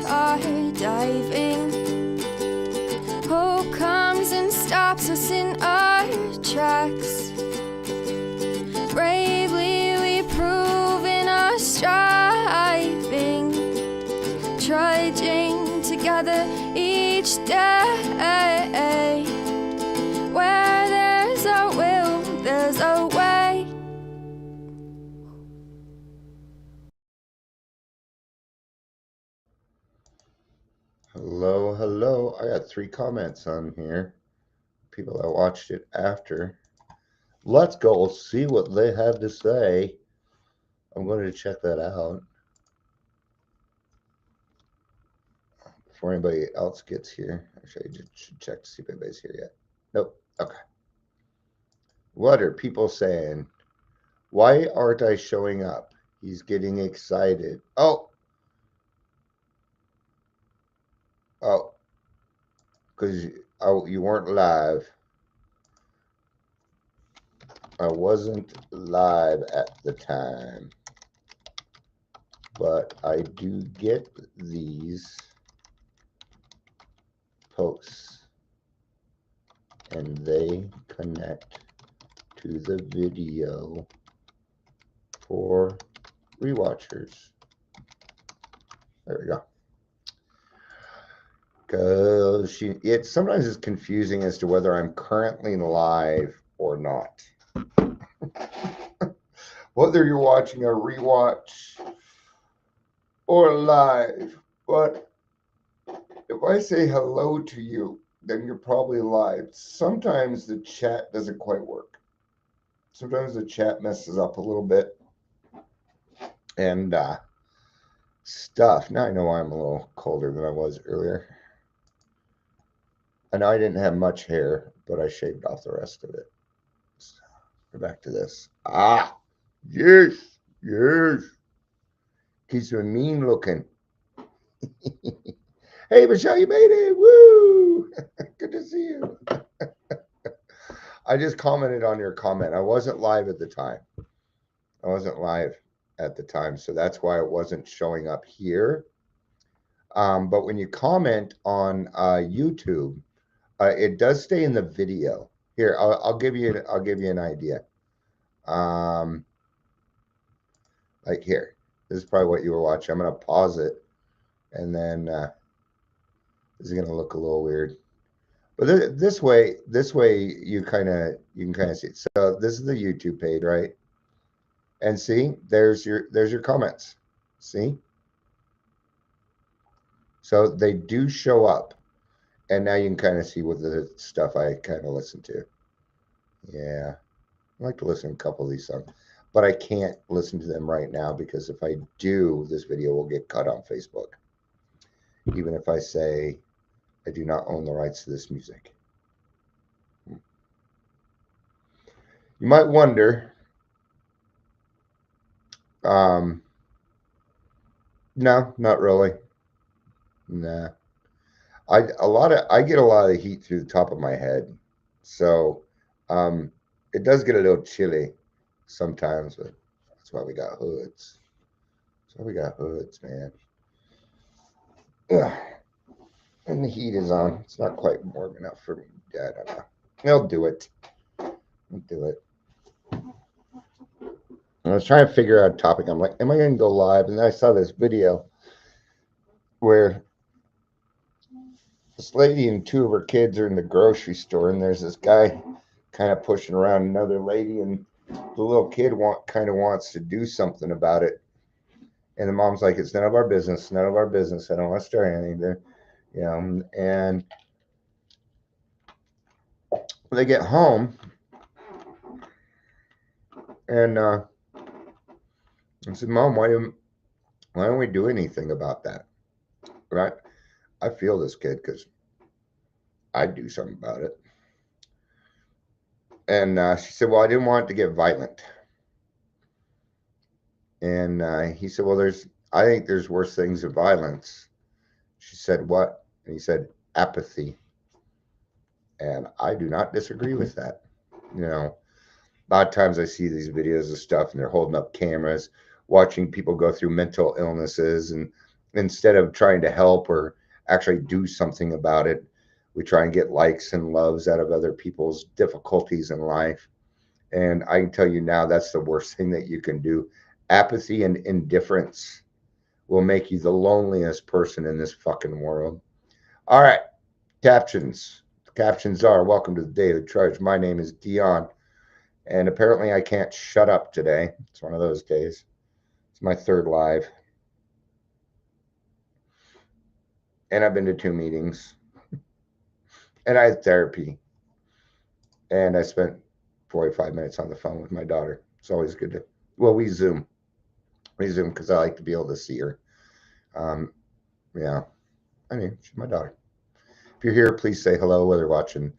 are diving. Hope comes and stops us in our tracks. Bravely we prove in our striving, trudging together each day. Where there's a will, there's a way. Hello, hello. I got 3 comments on here. People that watched it after. Let's go see what they have to say. I'm going to check that out before anybody else gets here. Actually, I should check to see if anybody's here yet. Nope. Okay. What are people saying? Why aren't I showing up? He's getting excited. Oh, because you weren't live. I wasn't live at the time, but I do get these posts, and they connect to the video for rewatchers. There we go. Because it sometimes is confusing as to whether I'm currently live or not. Whether you're watching a rewatch or live. But if I say hello to you, then you're probably live. Sometimes the chat doesn't quite work. Sometimes the chat messes up a little bit. And stuff. Now I know I'm a little colder than I was earlier. I know I didn't have much hair, but I shaved off the rest of it. So, go back to this. Ah, yes, yes. Keeps me mean looking. Hey, Michelle, you made it. Woo! Good to see you. I just commented on your comment. I wasn't live at the time. So that's why it wasn't showing up here. But when you comment on YouTube, it does stay in the video. Here, I'll give you an idea. Like here, this is probably what you were watching. I'm gonna pause it, and then this is gonna look a little weird. But this way you can kind of see it. So this is the YouTube page, right? And see, there's your comments. See? So they do show up. And now you can kind of see what the stuff I kind of listen to. Yeah. I like to listen to a couple of these songs. But I can't listen to them right now because if I do, this video will get cut on Facebook. Even if I say I do not own the rights to this music. You might wonder, no, not really. Nah. I get a lot of heat through the top of my head. So it does get a little chilly sometimes, but that's why we got hoods. Man. Ugh. And the heat is on. It's not quite warm enough for me. Yeah, I don't know. They'll do it. I was trying to figure out a topic. I'm like, am I going to go live? And then I saw this video where this lady and 2 of her kids are in the grocery store, and there's this guy kind of pushing around another lady, and the little kid kind of wants to do something about it. And the mom's like, it's none of our business. I don't want to start anything there. You know, and when they get home, and I said, Mom, why don't we do anything about that? Right? I feel this kid because I'd do something about it. And she said, well, I didn't want it to get violent. And he said, well, I think there's worse things than violence. She said, what? And he said, apathy. And I do not disagree with that. You know, a lot of times I see these videos of stuff and they're holding up cameras, watching people go through mental illnesses. And instead of trying to help or actually do something about it. We try and get likes and loves out of other people's difficulties in life. And I can tell you now, that's the worst thing that you can do. Apathy and indifference will make you the loneliest person in this fucking world. All right, captions. The captions are: welcome to the Daily Charge. My name is Dion, and apparently I can't shut up today. It's one of those days. It's my third live, and I've been to 2 meetings, and I had therapy, and I spent 45 minutes on the phone with my daughter. It's always good to, well, we Zoom. We Zoom because I like to be able to see her. Yeah, I mean, she's my daughter. If you're here, please say hello, whether you're watching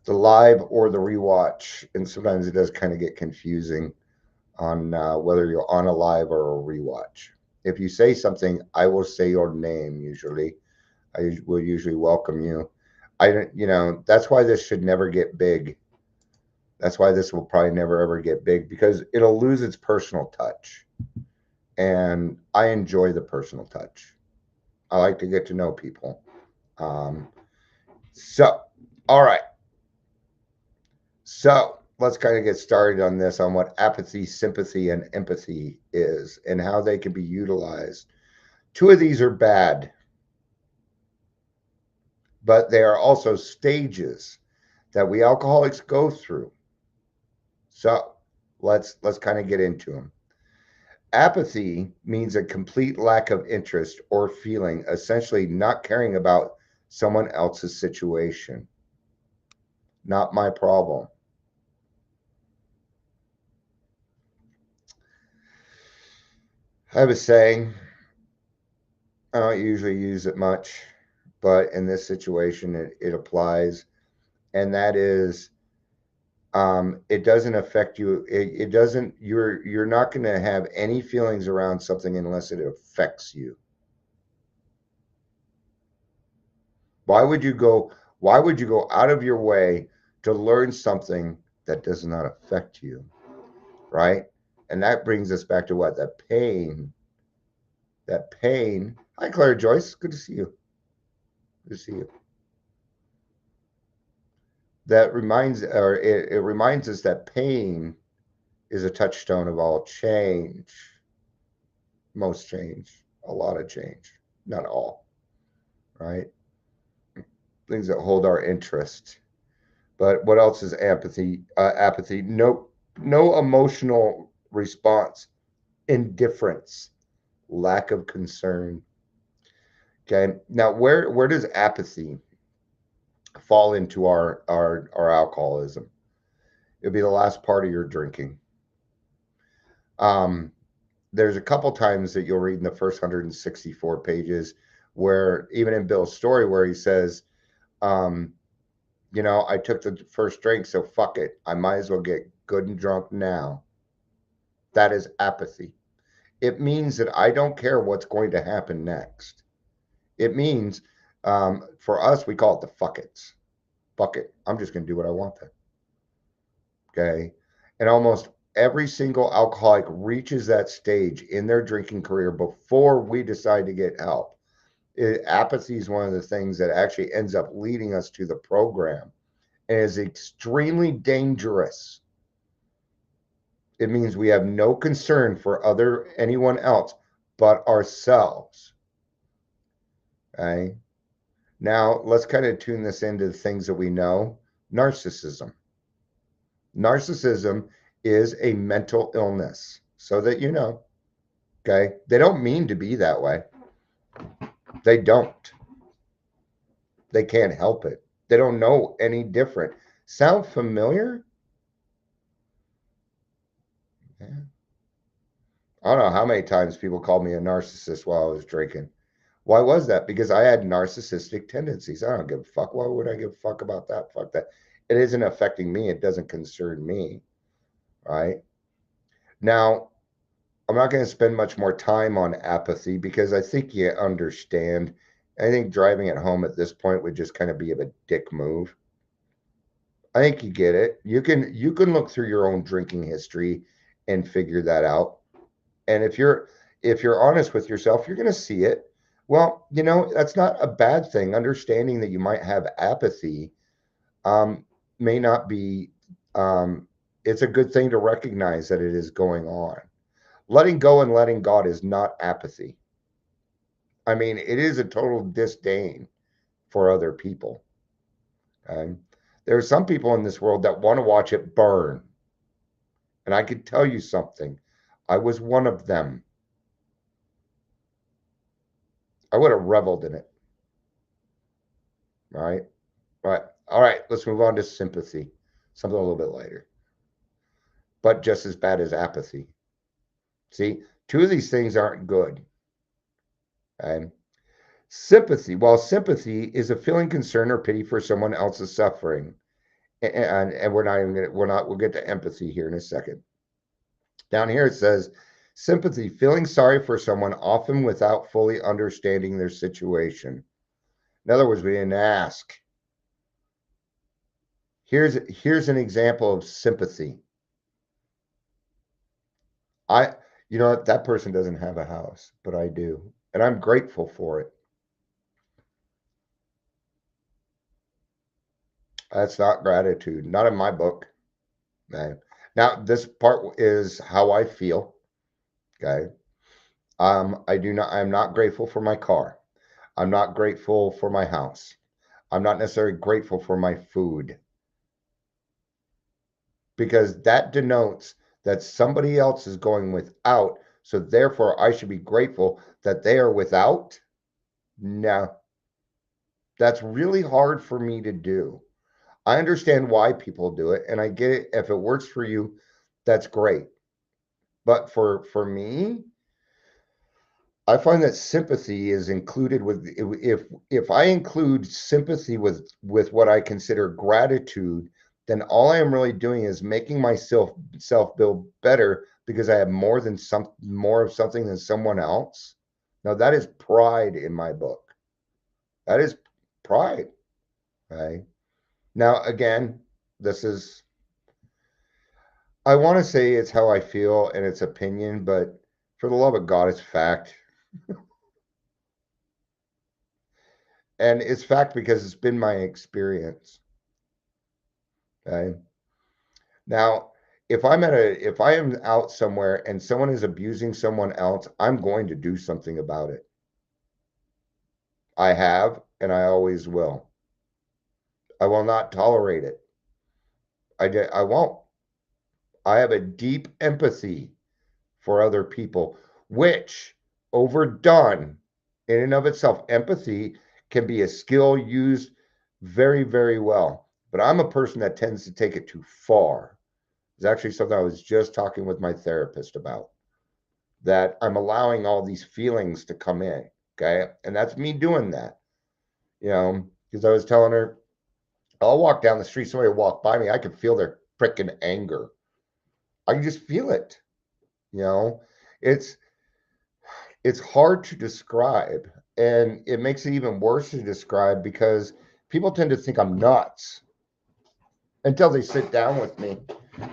the live or the rewatch. And sometimes it does kind of get confusing on whether you're on a live or a rewatch. If you say something, I will say your name usually. I will usually welcome you. I don't, that's why this should never get big. That's why this will probably never ever get big, because it'll lose its personal touch. And I enjoy the personal touch. I like to get to know people. So, all right. So let's kind of get started on this, on what apathy, sympathy, and empathy is and how they can be utilized. 2 of these are bad, but they are also stages that we alcoholics go through. So let's kind of get into them. Apathy means a complete lack of interest or feeling, essentially not caring about someone else's situation. Not my problem. I have a saying, I don't usually use it much, but in this situation it applies, and that is, it doesn't affect you. It doesn't, you're not going to have any feelings around something unless it affects you. Why would you go out of your way to learn something that does not affect you, right? And that brings us back to what? That pain. Hi, Claire Joyce. Good to see you. Good to see you. That reminds, or it reminds us that pain is a touchstone of all change. Most change, a lot of change, not all, right? Things that hold our interest. But what else is apathy? Apathy, no emotional response, indifference, lack of concern. Okay, now where does apathy fall into our alcoholism? It'll be the last part of your drinking. There's a couple times that you'll read in the first 164 pages where, even in Bill's story, where he says, I took the first drink, so fuck it. I might as well get good and drunk now. That is apathy. It means that I don't care what's going to happen next. It means, for us, we call it the fuck it's. Fuck it. I'm just going to do what I want then. Okay. And almost every single alcoholic reaches that stage in their drinking career before we decide to get help. Apathy is one of the things that actually ends up leading us to the program, and is extremely dangerous. It means we have no concern for anyone else but ourselves. Okay. Now let's kind of tune this into the things that we know. Narcissism. Narcissism is a mental illness, so that you know. Okay. They don't mean to be that way. They don't. They can't help it. They don't know any different. Sound familiar? Yeah. I don't know how many times people called me a narcissist while I was drinking. Why was that? Because I had narcissistic tendencies. I don't give a fuck. Why would I give a fuck about that? Fuck that. It isn't affecting me. It doesn't concern me. Right? Now, I'm not going to spend much more time on apathy because I think you understand. I think driving it home at this point would just kind of be a dick move. I think you get it. You can look through your own drinking history and figure that out. And if you're honest with yourself, you're going to see it. Well, that's not a bad thing. Understanding that you might have apathy um, may not be, it's a good thing to recognize that it is going on. Letting go and letting God is not apathy. I mean, it is a total disdain for other people. Okay? There are some people in this world that want to watch it burn. And I could tell you something. I was one of them. I would have reveled in it. Right? Right. All right. Let's move on to sympathy. Something a little bit lighter, but just as bad as apathy. See, two of these things aren't good. Okay? Sympathy. Well, sympathy is a feeling concern or pity for someone else's suffering. And we're not even gonna, we'll get to empathy here in a second. Down here it says sympathy, feeling sorry for someone often without fully understanding their situation. In other words, we didn't ask. Here's an example of sympathy. I you know what, that person doesn't have a house, but I do. And I'm grateful for it. That's not gratitude, not in my book. Okay. Now, this part is how I feel. Okay. I'm not grateful for my car. I'm not grateful for my house. I'm not necessarily grateful for my food because that denotes that somebody else is going without. So therefore, I should be grateful that they are without. No, that's really hard for me to do. I understand why people do it, and I get it. If it works for you, that's great. But for me, I find that sympathy is included with if I include sympathy with what I consider gratitude, then all I am really doing is making myself self feel better because I have more of something than someone else. Now that is pride in my book. That is pride. Right? Now again, this is I want to say it's how I feel and it's opinion, but for the love of God, it's fact. And it's fact because it's been my experience. Okay. Now, if I am out somewhere and someone is abusing someone else, I'm going to do something about it. I have, and I always will. I will not tolerate it. I won't. I have a deep empathy for other people, which overdone in and of itself, empathy can be a skill used very, very well. But I'm a person that tends to take it too far. It's actually something I was just talking with my therapist about, that I'm allowing all these feelings to come in. Okay. And that's me doing that, because I was telling her, I'll walk down the street, somebody will walk by me, I can feel their freaking anger. I can just feel it. You know, it's it's hard to describe, and it makes it even worse to describe because people tend to think I'm nuts until they sit down with me.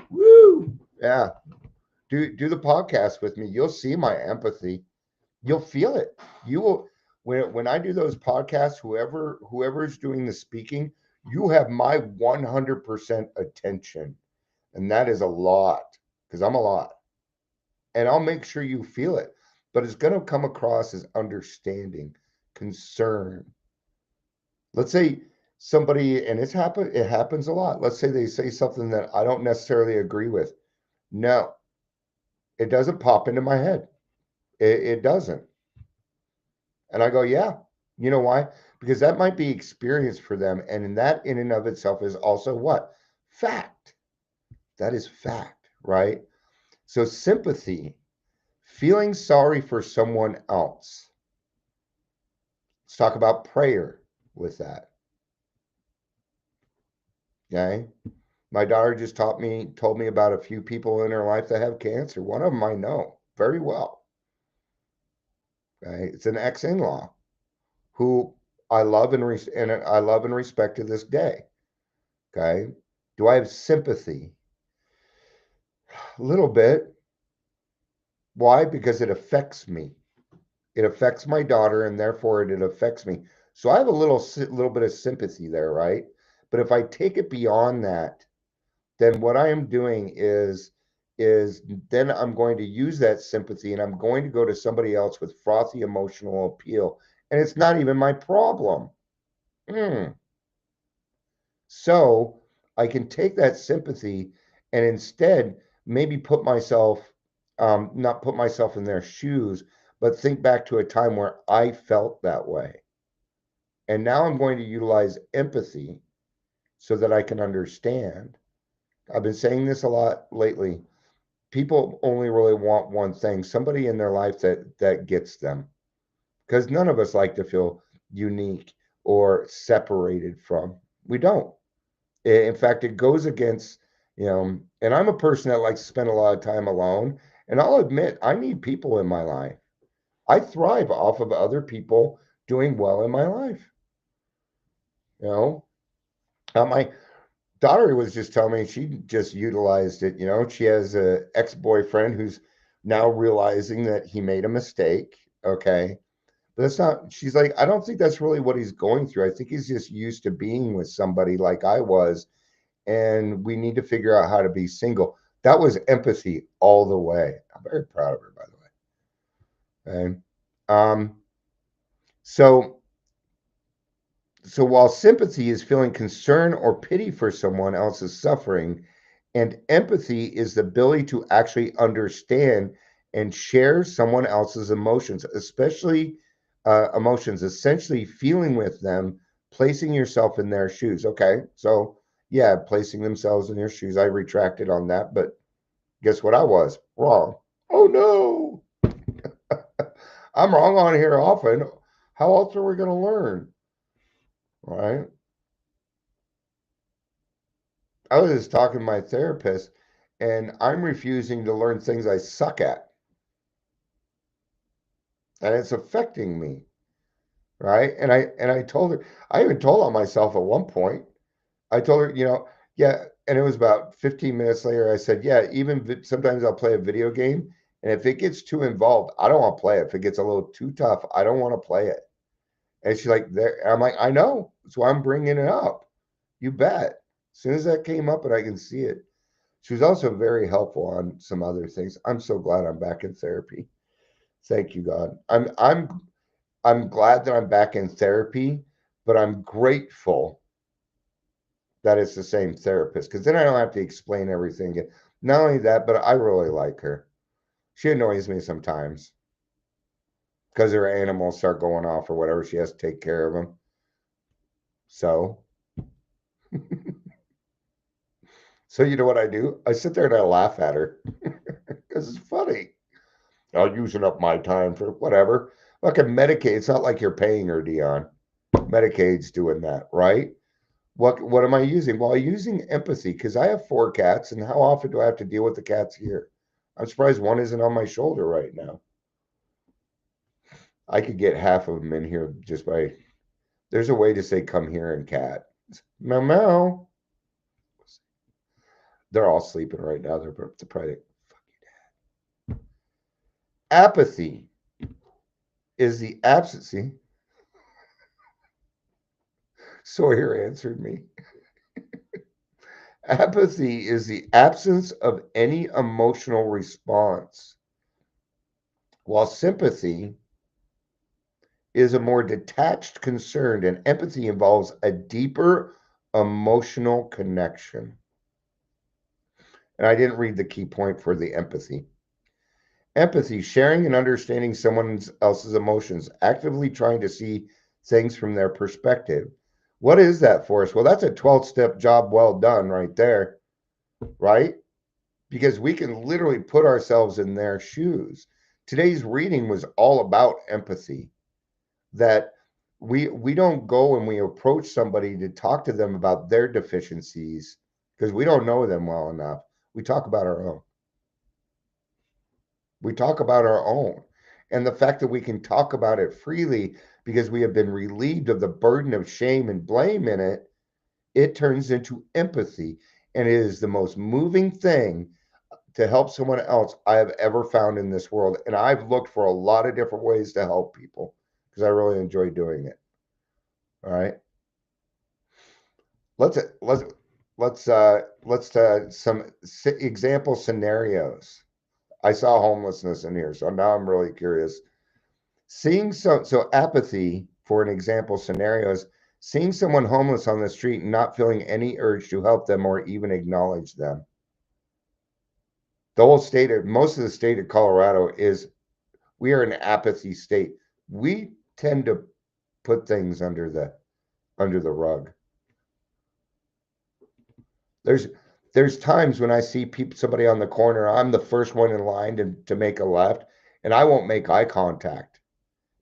Woo! Yeah, do the podcast with me. You'll see my empathy. You'll feel it. You will when I do those podcasts. Whoever's doing the speaking, you have my 100% attention, and that is a lot because I'm a lot, and I'll make sure you feel it. But it's going to come across as understanding, concern. Let's say somebody, and it happens a lot. Let's say they say something that I don't necessarily agree with. No, it doesn't pop into my head. It doesn't. And I go, yeah. You know why? Because that might be experience for them. And in that in and of itself is also what? Fact. That is fact, right? So sympathy, feeling sorry for someone else. Let's talk about prayer with that. Okay. My daughter just told me about a few people in her life that have cancer. One of them I know very well. Okay. It's an ex-in-law who I love and respect to this day. Okay. Do I have sympathy? A little bit. Why? Because it affects me. It affects my daughter, and therefore it affects me. So I have a little bit of sympathy there, right? But if I take it beyond that, then what I am doing is then I'm going to use that sympathy and I'm going to go to somebody else with frothy emotional appeal, and it's not even my problem. Mm. So I can take that sympathy and instead maybe put myself, not put myself in their shoes, but think back to a time where I felt that way. And now I'm going to utilize empathy so that I can understand. I've been saying this a lot lately. People only really want one thing, somebody in their life that gets them. Because none of us like to feel unique or separated from. We don't. In fact, it goes against, and I'm a person that likes to spend a lot of time alone. And I'll admit, I need people in my life. I thrive off of other people doing well in my life. You know, my daughter was just telling me she just utilized it. She has a ex-boyfriend who's now realizing that he made a mistake. Okay. But that's not, she's like, I don't think that's really what he's going through. I think he's just used to being with somebody like I was, and we need to figure out how to be single. That was empathy all the way. I'm very proud of her, by the way. Okay. Um, so so while sympathy is feeling concern or pity for someone else's suffering, and empathy is the ability to actually understand and share someone else's emotions, especially emotions, essentially feeling with them, placing yourself in their shoes. Okay, so yeah, placing themselves in your shoes. I retracted on that, but guess what? I was wrong. Oh no, I'm wrong on here often. How else are we going to learn? Right? I was just talking to my therapist, and I'm refusing to learn things I suck at, and it's affecting me, right? And I told her, I even told on myself at one point. I told her, yeah, and it was about 15 minutes later. I said, yeah, even sometimes I'll play a video game, and if it gets too involved, I don't want to play it. If it gets a little too tough, I don't want to play it. And she's like, there. I'm like, I know, so I'm bringing it up. You bet. As soon as that came up, and I can see it. She was also very helpful on some other things. I'm so glad I'm back in therapy. Thank you, God. I'm glad that I'm back in therapy, but I'm grateful that it's the same therapist because then I don't have to explain everything again. Not only that, but I really like her. She annoys me sometimes because her animals start going off or whatever. She has to take care of them. So, so you know what I do? I sit there and I laugh at her because it's funny. I'm using up my time for whatever. Like a Medicaid, it's not like you're paying her, Dion. Medicaid's doing that, right? What am I using? Well, I'm using empathy because I have 4 cats, and how often do I have to deal with the cats here? I'm surprised one isn't on my shoulder right now. I could get half of them in here just by. There's a way to say "come here" and cat. Meow meow. They're all sleeping right now. They're probably apathy is the absence. See, Sawyer answered me. Apathy is the absence of any emotional response, while sympathy is a more detached concern, and empathy involves a deeper emotional connection. And I didn't read the key point for the empathy. Empathy, sharing and understanding someone else's emotions, actively trying to see things from their perspective. What is that for us? Well, that's a 12-step job well done right there, right? Because we can literally put ourselves in their shoes. Today's reading was all about empathy, that we don't go and we approach somebody to talk to them about their deficiencies because we don't know them well enough. We talk about our own. We talk about our own. And the fact that we can talk about it freely because we have been relieved of the burden of shame and blame in it, it turns into empathy. And it is the most moving thing to help someone else I have ever found in this world. And I've looked for a lot of different ways to help people because I really enjoy doing it. All right. Let's let's let's some example scenarios. I saw homelessness in here, so now I'm really curious. Seeing so apathy for an example scenario is seeing someone homeless on the street and not feeling any urge to help them or even acknowledge them. The whole state of most of the state of Colorado is we are an apathy state. We tend to put things under the rug. There's there's times when I see people somebody on the corner, I'm the first one in line to make a left, and I won't make eye contact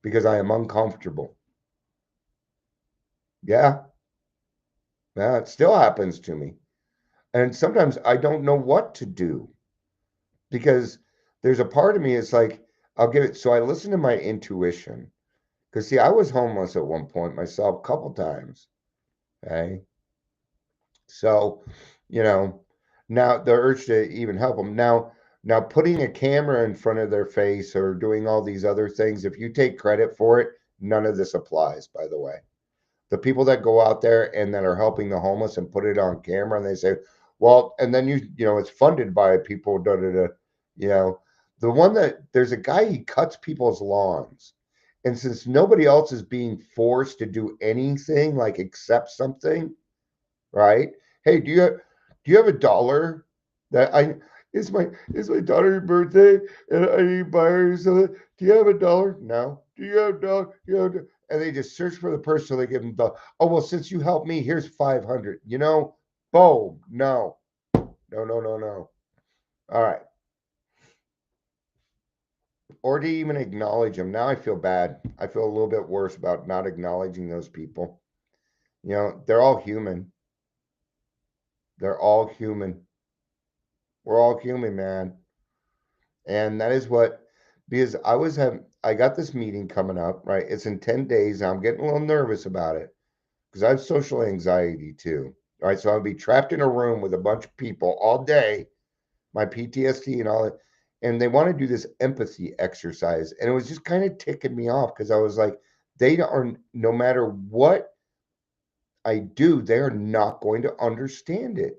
because I am uncomfortable. Yeah, yeah, it still happens to me. And sometimes I don't know what to do because there's a part of me it's like I'll give it so I listen to my intuition. Because see, I was homeless at one point myself a couple times. Okay. So, you know, now the urge to even help them. Now putting a camera in front of their face or doing all these other things, if you take credit for it, none of this applies, by the way. The people that go out there and that are helping the homeless and put it on camera and they say, well, and then it's funded by people, da da da, you know, the one that there's a guy, he cuts people's lawns. And since nobody else is being forced to do anything like accept something, right? Hey, do you have a dollar that I it's my daughter's birthday and I need to buy her something. Do you have a dollar? No. Do you have a dollar? You have a, and they just search for the person so they give them the oh well since you helped me, here's 500. Boom. No. No, no, no, no. All right. Or to even acknowledge them. Now I feel bad. I feel a little bit worse about not acknowledging those people. They're all human. They're all human. We're all human, man. And that is what, because I got this meeting coming up, right? It's in 10 days. And I'm getting a little nervous about it because I have social anxiety too. All right. So I'll be trapped in a room with a bunch of people all day, my PTSD and all that. And they want to do this empathy exercise. And it was just kind of ticking me off because I was like, they are, no matter what I do, they're not going to understand it.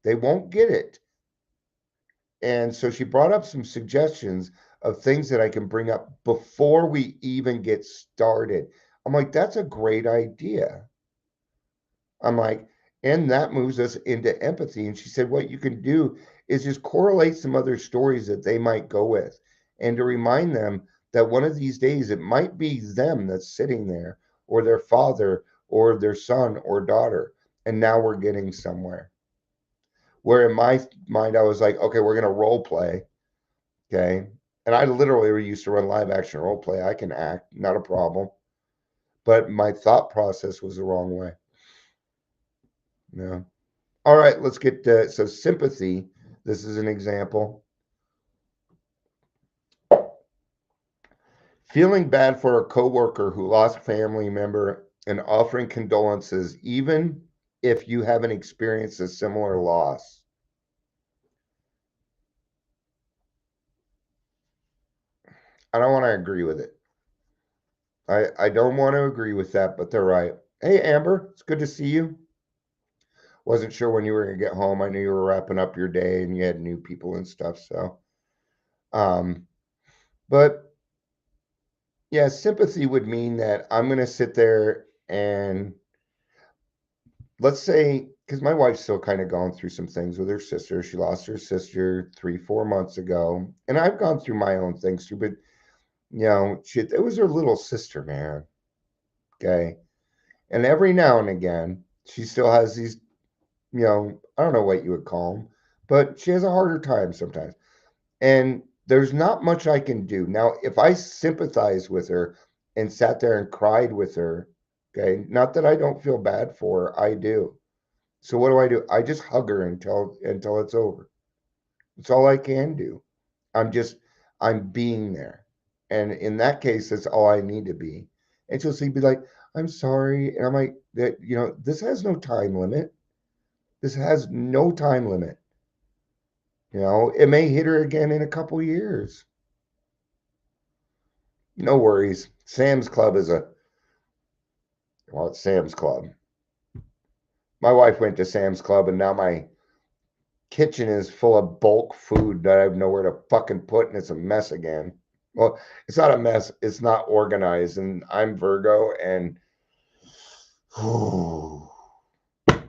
They won't get it. And so she brought up some suggestions of things that I can bring up before we even get started. I'm like, that's a great idea. I'm like, and that moves us into empathy. And she said, what you can do is just correlate some other stories that they might go with and to remind them that one of these days it might be them that's sitting there or their father or their son or daughter. And now we're getting somewhere. Where in my mind, I was like, okay, we're going to role play. Okay. And I literally used to run live action role play. I can act, not a problem. But my thought process was the wrong way. Yeah. All right, let's get to so sympathy. This is an example. Feeling bad for a coworker who lost a family member and offering condolences, even if you haven't experienced a similar loss. I don't want to agree with it. I don't want to agree with that, but they're right. Hey, Amber, it's good to see you. Wasn't sure when you were gonna get home. I knew you were wrapping up your day and you had new people and stuff. So, um, but yeah, sympathy would mean that I'm gonna sit there and let's say, because my wife's still kind of going through some things with her sister. She lost her sister 3, 4 months ago, and I've gone through my own things too. But it was her little sister, man. Okay, and every now and again, she still has these I don't know what you would call them, but she has a harder time sometimes. And there's not much I can do. Now, if I sympathize with her and sat there and cried with her, okay, not that I don't feel bad for her, I do. So what do? I just hug her until it's over. It's all I can do. I'm just I'm being there. And in that case, that's all I need to be. And she'll be like, I'm sorry. And I'm like, this has no time limit. This has no time limit. It may hit her again in a couple years. No worries. Sam's Club is it's Sam's Club. My wife went to Sam's Club and now my kitchen is full of bulk food that I have nowhere to fucking put and it's a mess again. Well, it's not a mess, it's not organized. And I'm Virgo and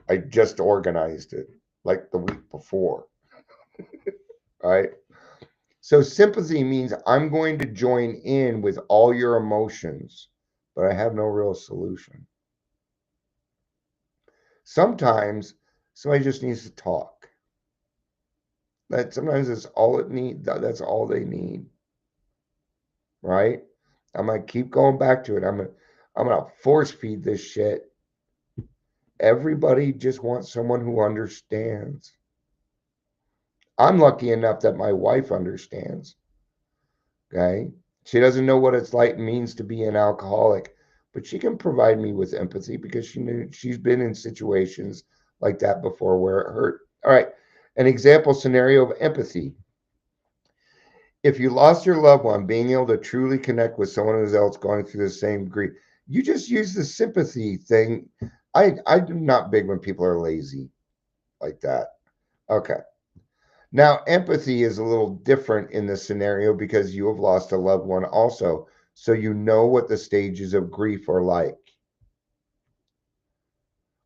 I just organized it like the week before. Right? So sympathy means I'm going to join in with all your emotions, but I have no real solution. Sometimes somebody just needs to talk. That sometimes that's all it need. That's all they need, right? I'm gonna keep going back to it. I'm gonna force feed this shit. Everybody just wants someone who understands. I'm lucky enough that my wife understands. Okay. She doesn't know what it's like means to be an alcoholic, but she can provide me with empathy because she's been in situations like that before where it hurt. All right. An example scenario of empathy. If you lost your loved one, being able to truly connect with someone else going through the same grief, you just use the sympathy thing. I'm not big when people are lazy like that. Okay. Now, empathy is a little different in this scenario because you have lost a loved one also. So you know what the stages of grief are like.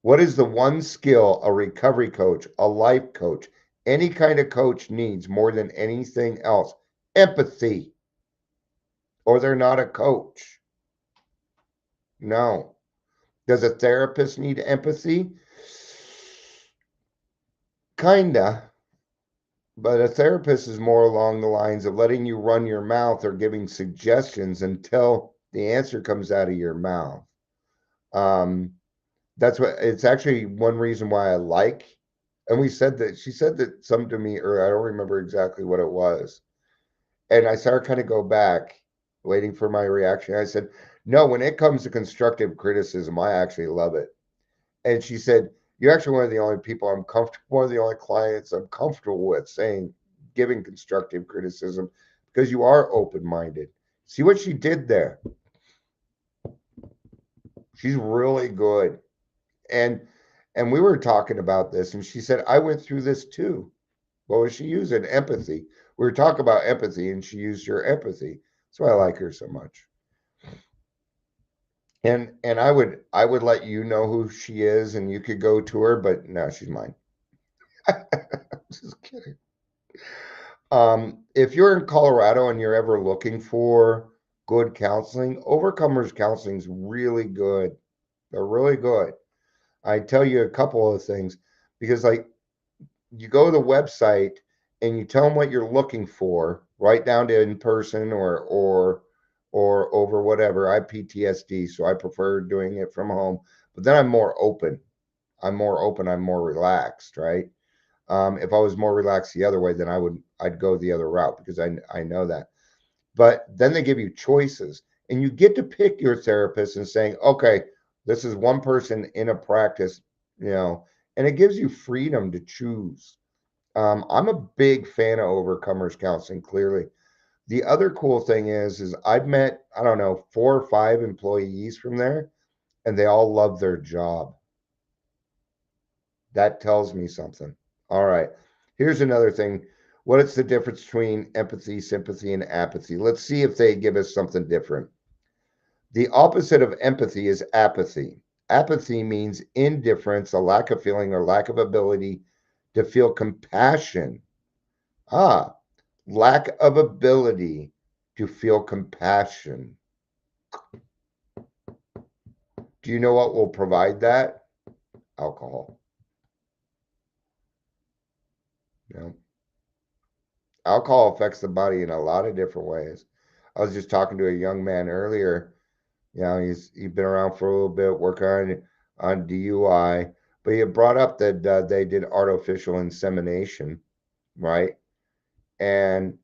What is the one skill a recovery coach, a life coach, any kind of coach needs more than anything else? Empathy, or they're not a coach. No. Does a therapist need empathy? Kinda. But a therapist is more along the lines of letting you run your mouth or giving suggestions until the answer comes out of your mouth. Um, that's what it's actually one reason why I like. And she said that something to me, or I don't remember exactly what it was. And I saw her kind of go back, waiting for my reaction. I said, no, when it comes to constructive criticism, I actually love it. And she said, you're actually one of the only people I'm comfortable, one of the only clients I'm comfortable with saying, giving constructive criticism because you are open minded. See what she did there? She's really good. And and we were talking about this, and she said, I went through this too. What was she using? Empathy. We were talking about empathy, and she used your empathy. That's why I like her so much. And I would let you know who she is, and you could go to her, but no, she's mine. Just kidding. If you're in Colorado and you're ever looking for good counseling, Overcomers Counseling is really good. They're really good. I tell you a couple of things because, like, you go to the website and you tell them what you're looking for, right down to in person or over whatever. I have PTSD, so I prefer doing it from home. But then I'm more open. I'm more open. I'm more relaxed, right? If I was more relaxed the other way, then I'd go the other route because I know that. But then they give you choices, and you get to pick your therapist and saying, okay, this is one person in a practice, and it gives you freedom to choose. I'm a big fan of Overcomers Counseling. Clearly, the other cool thing is I've met I don't know 4 or 5 employees from there, and they all love their job. That tells me something. All right. Here's another thing. What is the difference between empathy, sympathy, and apathy? Let's see if they give us something different. The opposite of empathy is apathy. Apathy means indifference, a lack of feeling, or lack of ability to feel compassion. Ah, lack of ability to feel compassion. Do you know what will provide that? Alcohol. Yeah. Alcohol affects the body in a lot of different ways. I was just talking to a young man earlier. He's been around for a little bit, working on DUI, but he had brought up that they did artificial insemination, right? And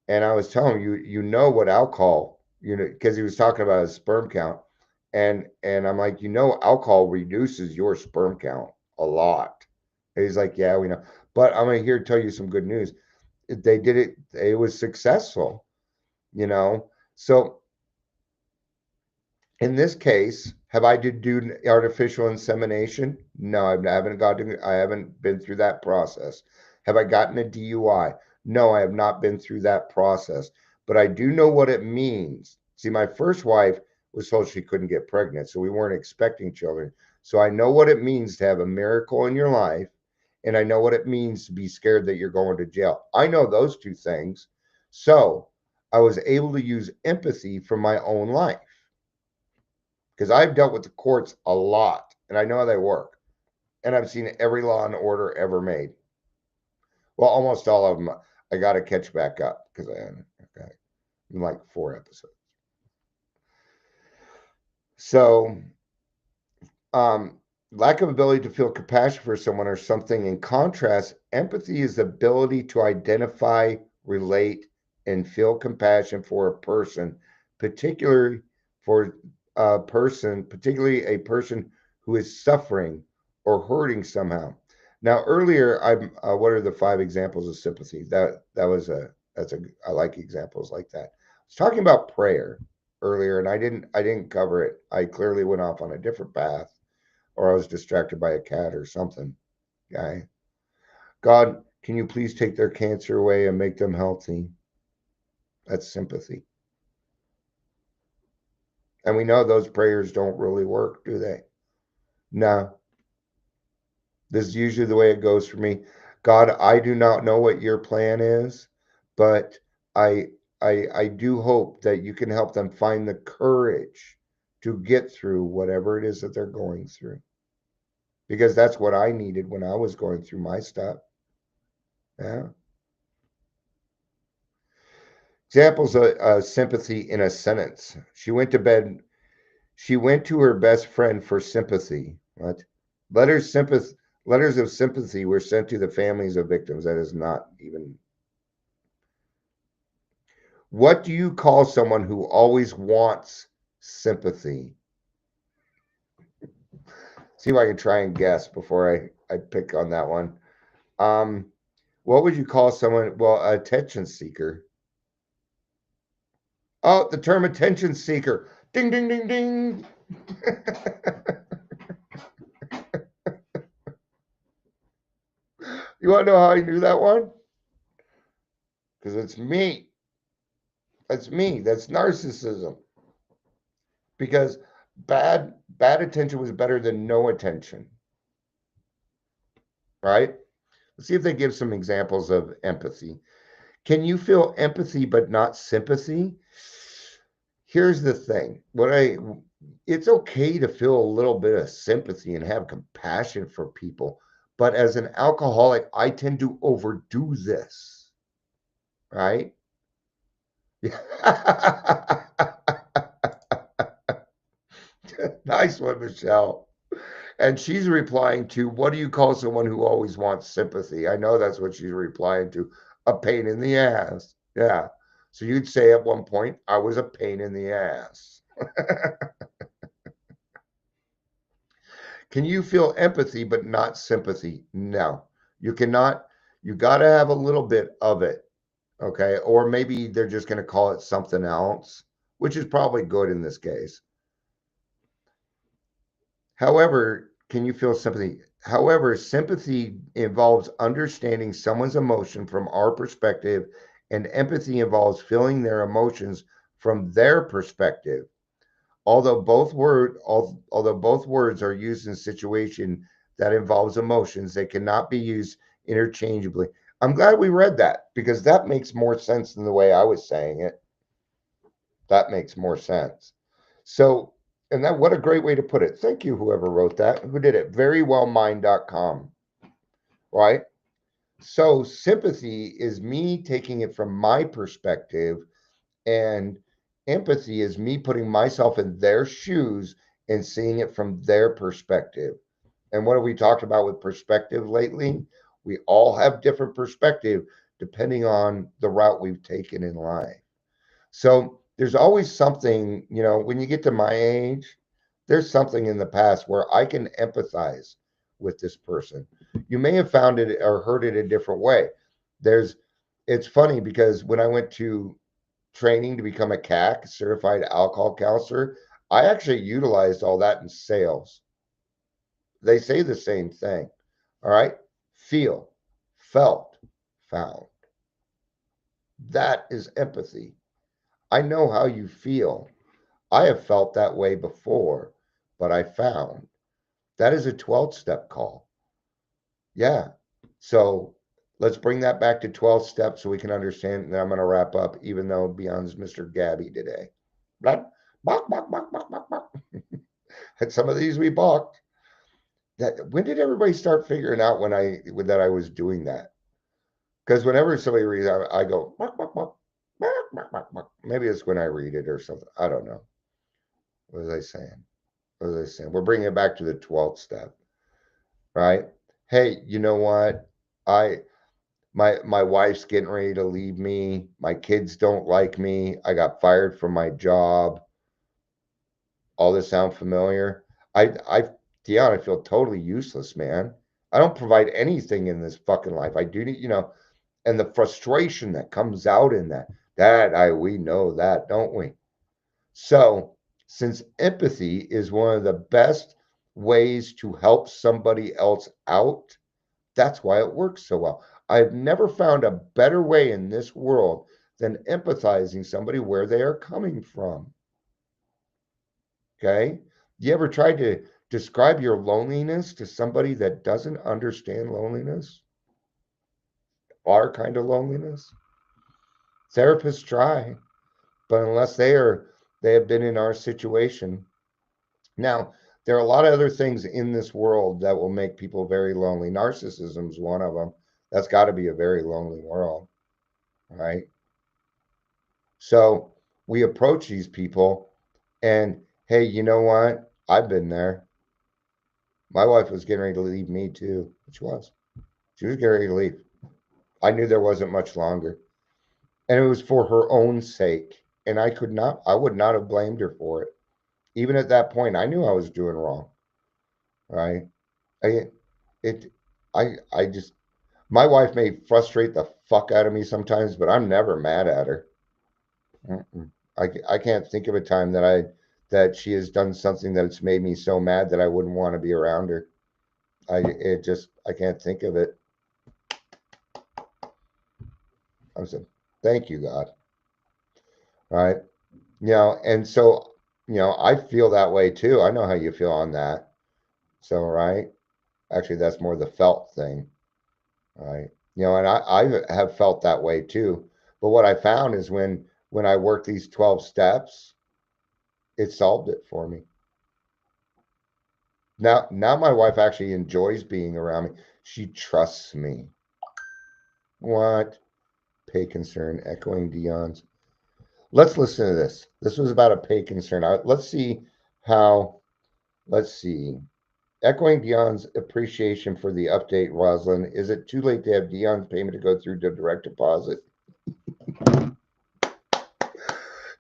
and I was telling him, you know what alcohol, because he was talking about his sperm count, and I'm like, alcohol reduces your sperm count a lot. And he's like, yeah, we know, but I'm here to tell you some good news. they did it. It was successful, you know. So in this case, have I did do artificial insemination? No, I haven't been through that process. Have I gotten a DUI? No, I have not been through that process. But I do know what it means. See, my first wife was told she couldn't get pregnant, so we weren't expecting children. So I know what it means to have a miracle in your life, and I know what it means to be scared that you're going to jail. I know those two things. So I was able to use empathy for my own life because I've dealt with the courts a lot and I know how they work. And I've seen every law and order ever made. Well, almost all of them. I got to catch back up because okay, in like 4 episodes. So, um, lack of ability to feel compassion for someone or something. In contrast, empathy is the ability to identify, relate, and feel compassion for a person, particularly for particularly a person who is suffering or hurting somehow. Now, earlier, what are the 5 examples of sympathy? I like examples like that. I was talking about prayer earlier, and I didn't cover it. I clearly went off on a different path, or I was distracted by a cat or something. Guy, God, can you please take their cancer away and make them healthy? That's sympathy. And we know those prayers don't really work, do they? No. This is usually the way it goes for me. God, I do not know what your plan is, but I I do hope that you can help them find the courage to get through whatever it is that they're going through. Because that's what I needed when I was going through my stuff. Yeah. Examples of sympathy in a sentence. She went to bed. She went to her best friend for sympathy. What? Letters sympath Letters of sympathy were sent to the families of victims. That is not even. What do you call someone who always wants sympathy? See if I can try and guess before I pick on that one. Um, what would you call someone? Well, attention seeker. Oh, the term attention seeker. Ding, ding, ding, ding. You want to know how I knew that one? Because it's me. That's me. That's narcissism. Because bad attention was better than no attention. Right? Let's see if they give some examples of empathy. Can you feel empathy but not sympathy? Here's the thing. It's okay to feel a little bit of sympathy and have compassion for people, but as an alcoholic, I tend to overdo this, right? Nice one, Michelle. And she's replying to, what do you call someone who always wants sympathy? I know that's what she's replying to. A pain in the ass. Yeah. So you'd say at one point, I was a pain in the ass. Can you feel empathy but not sympathy? No. You cannot. You got to have a little bit of it. Okay. Or maybe they're just going to call it something else, which is probably good in this case. However, can you feel sympathy? However, sympathy involves understanding someone's emotion from our perspective, and empathy involves feeling their emotions from their perspective. Although both words are used in a situation that involves emotions, they cannot be used interchangeably. I'm glad we read that because that makes more sense than the way I was saying it. That makes more sense. So, and that what a great way to put it. Thank you, whoever wrote that. Who did it? Verywellmind.com. Right? So, sympathy is me taking it from my perspective, and empathy is me putting myself in their shoes and seeing it from their perspective. And what have we talked about with perspective lately? We all have different perspective depending on the route we've taken in life. So there's always something, when you get to my age, there's something in the past where I can empathize with this person. You may have found it or heard it a different way. There's it's funny because when I went to training to become a CAC, certified alcohol counselor, I actually utilized all that in sales. They say the same thing. All right. Feel, felt, found. That is empathy. I know how you feel. I have felt that way before, but I found that is a 12 step call. Yeah. So let's bring that back to 12 steps so we can understand. And then I'm going to wrap up, even though Beyond's Mr. Gabby today. Blah, bok, bok, bok, bok, bok, bok. Had some of these we balked. That when did everybody start figuring out that I was doing that? Because whenever somebody reads, I go bok, bok, bok, bok, bok, bok, bok. Maybe it's when I read it or something. I don't know. What was I saying? What was I saying? We're bringing it back to the 12th step, right? Hey, you know what? I my wife's getting ready to leave me. My kids don't like me. I got fired from my job. All this sound familiar? Dion, I feel totally useless, man. I don't provide anything in this fucking life. I do need, and the frustration that comes out in we know that, don't we? So, since empathy is one of the best ways to help somebody else out, that's why it works so well. I've never found a better way in this world than empathizing somebody where they are coming from. Okay? You ever tried to describe your loneliness to somebody that doesn't understand loneliness? Our kind of loneliness? Therapists try, but unless they have been in our situation. Now, there are a lot of other things in this world that will make people very lonely. Narcissism is one of them. That's got to be a very lonely world, right? So we approach these people and, hey, you know what? I've been there. My wife was getting ready to leave me too. She was. She was getting ready to leave. I knew there wasn't much longer. And it was for her own sake. And I would not have blamed her for it. Even at that point, I knew I was doing wrong. Right. I, it, I just, my wife may frustrate the fuck out of me sometimes, but I'm never mad at her. Mm-mm. I can't think of a time that she has done something that's made me so mad that I wouldn't want to be around her. I can't think of it. I said, thank you, God. Right. And so, I feel that way too. I know how you feel on that. So, right. Actually, that's more the felt thing. Right. And I have felt that way too. But what I found is when I work these 12 steps, it solved it for me. Now my wife actually enjoys being around me. She trusts me. What? Pay concern, echoing Dion's. Let's listen to this. This was about a pay concern. Let's see how, let's see. Echoing Dion's appreciation for the update, Rosalind. Is it too late to have Dion's payment to go through to direct deposit?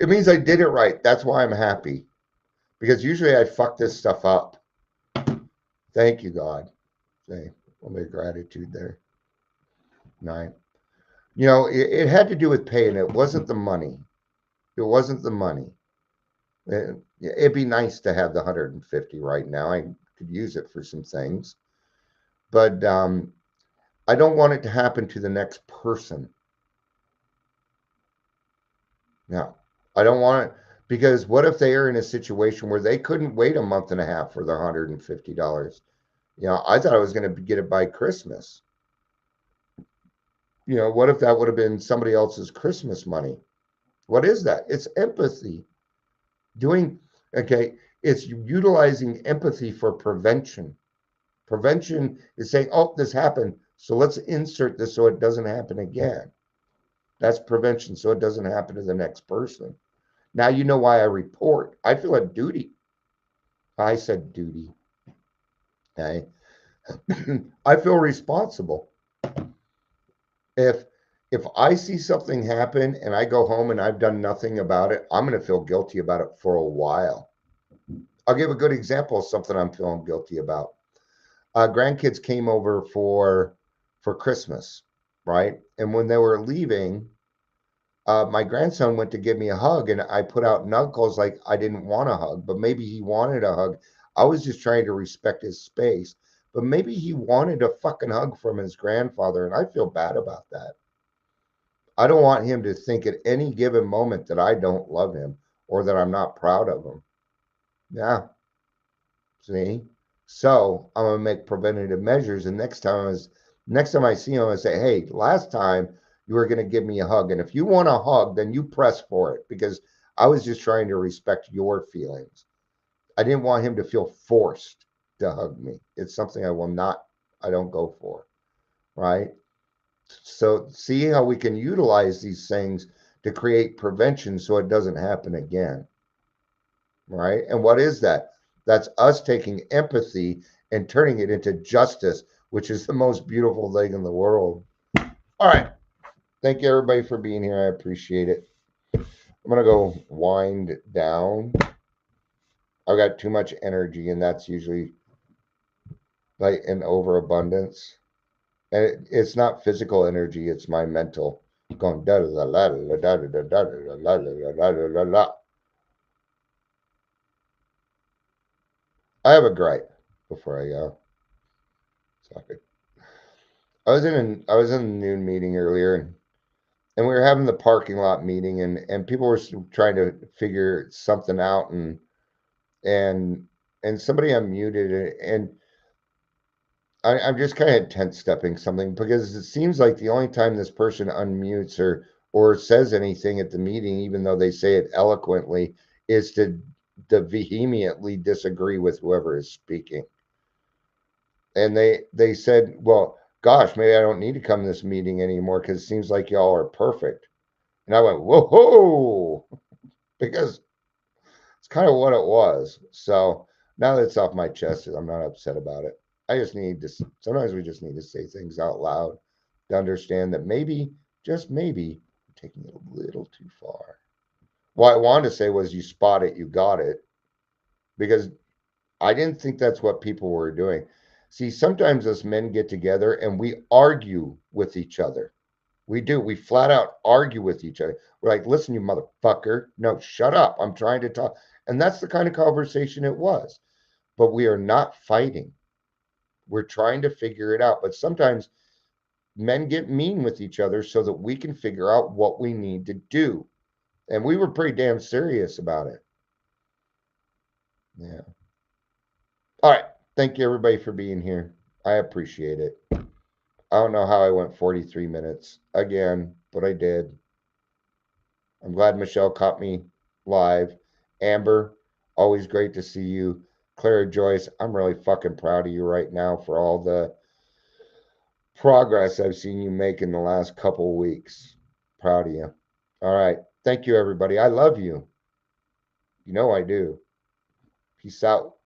It means I did it right. That's why I'm happy. Because usually I fuck this stuff up. Thank you, God. Say, a little bit of gratitude there. Nine. It had to do with pay, and it wasn't the money. It wasn't the money. It'd be nice to have the 150 right now. I could use it for some things, but I don't want it to happen to the next person. No, I don't want it because what if they are in a situation where they couldn't wait a month and a half for the $150? I thought I was going to get it by Christmas. What if that would have been somebody else's Christmas money? What is that? It's empathy. It's utilizing empathy for prevention. Prevention is saying, oh, this happened, so let's insert this so it doesn't happen again. That's prevention, so it doesn't happen to the next person. Now you know why I report. I feel a duty. I said duty. Okay. I feel responsible. If I see something happen and I go home and I've done nothing about it, I'm going to feel guilty about it for a while. I'll give a good example of something I'm feeling guilty about. Grandkids came over for Christmas, right? And when they were leaving, my grandson went to give me a hug, and I put out knuckles like I didn't want a hug, but maybe he wanted a hug. I was just trying to respect his space, but maybe he wanted a fucking hug from his grandfather, and I feel bad about that. I don't want him to think at any given moment that I don't love him or that I'm not proud of him. Yeah, see? So I'm gonna make preventative measures, and next time I see him, I say, hey, last time you were gonna give me a hug, and if you want a hug, then you press for it because I was just trying to respect your feelings. I didn't want him to feel forced to hug me. It's something I don't go for, right? So see how we can utilize these things to create prevention so it doesn't happen again, right? And what is that? That's us taking empathy and turning it into justice, which is the most beautiful thing in the world. All right. Thank you, everybody, for being here. I appreciate it. I'm going to go wind down. I've got too much energy, and that's usually like an overabundance. And it's not physical energy, it's my mental going da da da da da da da da da da da da da da. I have a gripe before I go. Sorry. I was in a noon meeting earlier, and we were having the parking lot meeting, and people were trying to figure something out, and and somebody unmuted it, and I'm just kind of tense stepping something because it seems like the only time this person unmutes or says anything at the meeting, even though they say it eloquently, is to vehemently disagree with whoever is speaking. And they said, well, gosh, maybe I don't need to come to this meeting anymore because it seems like y'all are perfect. And I went, whoa, whoa, because it's kind of what it was. So now that it's off my chest, I'm not upset about it. I just need to, sometimes we just need to say things out loud to understand that maybe, just maybe, we're taking it a little too far. What I wanted to say was, you spot it, you got it, because I didn't think that's what people were doing. See, sometimes us men get together and we argue with each other. We do. We flat out argue with each other. We're like, listen, you motherfucker. No, shut up. I'm trying to talk. And that's the kind of conversation it was. But we are not fighting. We're trying to figure it out. But sometimes men get mean with each other so that we can figure out what we need to do. And we were pretty damn serious about it. Yeah. All right. Thank you, everybody, for being here. I appreciate it. I don't know how I went 43 minutes again, but I did. I'm glad Michelle caught me live. Amber, always great to see you. Clara Joyce, I'm really fucking proud of you right now for all the progress I've seen you make in the last couple weeks. Proud of you. All right. Thank you, everybody. I love you. You know I do. Peace out.